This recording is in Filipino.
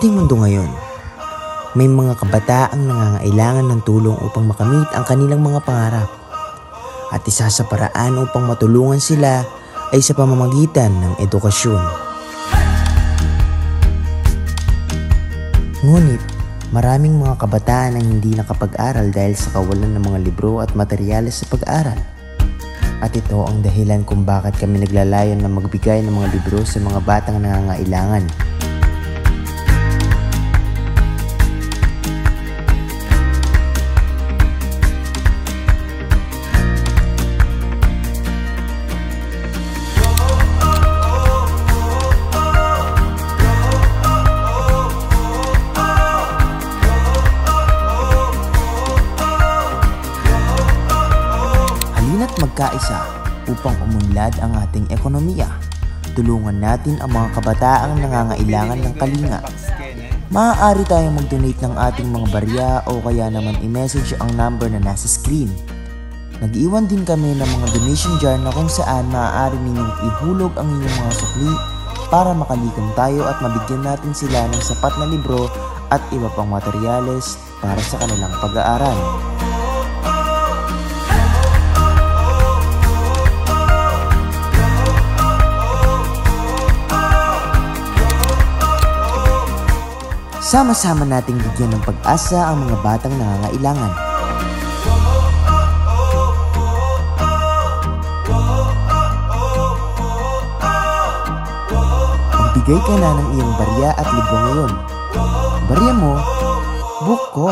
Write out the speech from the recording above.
ating mundo ngayon, may mga kabataang nangangailangan ng tulong upang makamit ang kanilang mga pangarap. At isa sa paraan upang matulungan sila ay sa pamamagitan ng edukasyon. Ngunit, maraming mga kabataan ang hindi nakapag-aral dahil sa kawalan ng mga libro at materyales sa pag-aaral. At ito ang dahilan kung bakit kami naglalayon na magbigay ng mga libro sa mga batang nangangailangan. Halina't magkaisa upang umunlad ang ating ekonomiya. Tulungan natin ang mga kabataang nangangailangan ng kalinga. Maaari tayong mag-donate ng ating mga barya o kaya naman i-message ang number na nasa screen. Nag-iwan din kami ng mga donation jar na kung saan maaari ninyong ihulog ang inyong mga sukli para makalikom tayo at mabigyan natin sila ng sapat na libro at iba pang materyales para sa kanilang pag-aaral. Sama-sama nating bigyan ng pag-asa ang mga batang nangangailangan. Magbigay ka na ng iyong barya at libro ngayon. Barya mo, book ko.